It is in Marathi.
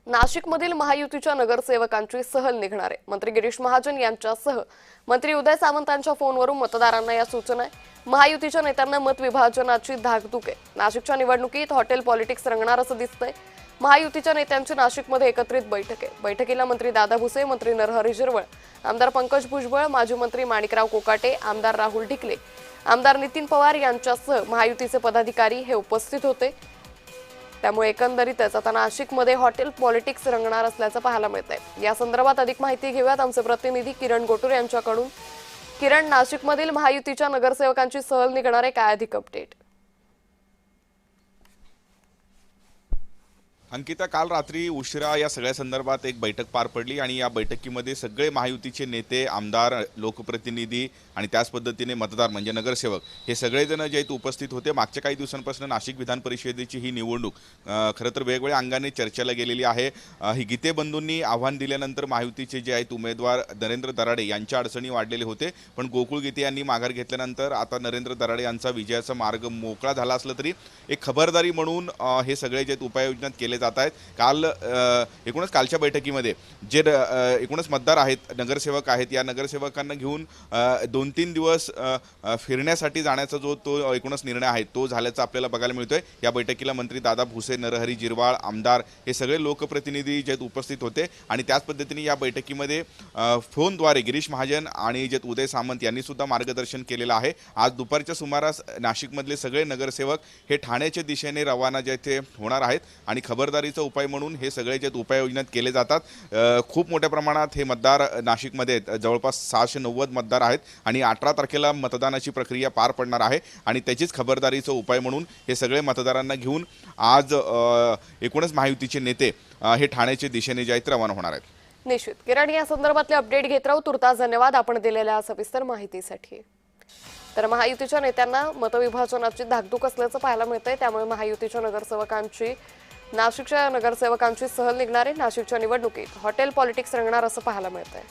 नाशिकमधील महायुतीच्या नगरसेवकांची सहल निघणार आहे। मंत्री गिरीश महाजन यांच्यासह मंत्री उदय सामंतांच्या फोनवरून मतदारांना या सूचना आहे। महायुतीच्या नेत्यांना मत विभाजनाची धाकधूक आहे। नाशिकच्या निवडणुकीत हॉटेल पॉलिटिक्स रंगणार असं दिसतंय। महायुतीच्या नेत्यांची नाशिकमध्ये एकत्रित बैठक आहे। बैठकीला मंत्री दादा भुसे, मंत्री नरहरी झिरवळ, आमदार पंकज भुजबळ, माजी मंत्री माणिकराव कोकाटे, आमदार राहुल ढिकले, आमदार नितीन पवार यांच्यासह महायुतीचे पदाधिकारी हे उपस्थित होते। त्यामुळे एकंदरीतच आता नाशिकमध्ये हॉटेल पॉलिटिक्स रंगणार असल्याचं पाहायला मिळतंय। या संदर्भात अधिक माहिती घेऊयात आमचे प्रतिनिधी किरण गोटुरे यांच्याकडून। किरण, नाशिकमधील महायुतीच्या नगरसेवकांची सहल निघणार आहे, काय अधिक अपडेट? अंकिता, काल रात्री उशिरा या सगळ्या संदर्भात एक बैठक पार पडली आणि या बैठकीमध्ये सगळे महायुतीचे नेते, आमदार, लोकप्रतिनिधी आणि त्याच पद्धतीने मतदार म्हणजे नगरसेवक हे सगळेजण जे आहेत उपस्थित होते। मागच्या काही दिवसांपासून नाशिक विधान परिषदेची ही निवडणूक खरं तर वेगवेगळ्या अंगाने चर्चेला गेलेली आहे। ही गीते बंधूंनी आव्हान दिल्यानंतर महायुतीचे जे आहेत उमेदवार नरेंद्र दराडे यांच्या अडचणी वाढलेले होते, पण गोकुळ गीते यांनी माघार घेतल्यानंतर आता नरेंद्र दराडे यांचा विजयाचा मार्ग मोकळा झाला असला तरी एक खबरदारी म्हणून हे सगळे जे उपाययोजना केले जात आहेत। काल एकूणच कालच्या बैठकीमध्ये जे एकूणच मतदार आहेत, नगरसेवक आहेत, या नगरसेवकांना घेऊन 2-3 दिवस फिरण्यासाठी जाण्याचा जो तो एकूणच निर्णय आहे तो झाल्याचा आपल्याला बघायला मिळतोय। या बैठकीला मंत्री दादा भुसे, नरहरी झिरवाळ, आमदार हे सगळे लोकप्रतिनिधी जे उपस्थित होते आणि त्याच पद्धतीने या बैठकीमध्ये फोनद्वारे गिरीश महाजन आणि जे उदय सामंत यांनी सुद्धा मार्गदर्शन केलेलं आहे। आज दुपारच्या सुमारास नाशिकमधले सगळे नगरसेवक हे ठाण्याच्या दिशेने रवाना जे ते होणार आहेत आणि खबरदारीचा उपाय म्हणून हे सगळे जे उपाययोजना केले जातात। खूप मोठ्या प्रमाणात हे मतदार नाशिकमध्ये जवळपास 690 मतदार आहेत आणि 18 तारखेला मतदानाची प्रक्रिया पार पडणार आहे आणि त्याचीच खबरदारीचा उपाय म्हणून हे सगळे मतदारांना घेऊन आज एकूणच महायुतीचे नेते हे ठाण्याच्या दिशेने जे आहेत रवाना होणार आहेत। निश्चित किरण, या संदर्भातले अपडेट घेत राहू। तुर्तास धन्यवाद आपण दिलेल्या सविस्तर माहितीसाठी। तर महायुतीच्या नेत्यांना मतविभाजनाची धाकधूक असल्याचं पाहायला मिळतंय। त्यामुळे महायुतीच्या नाशिकच्या नगरसेवकांची सहल निघणार आहे। नाशिकच्या निवडणुकीत हॉटेल पॉलिटिक्स रंगणार असं पाहायला मिळतंय।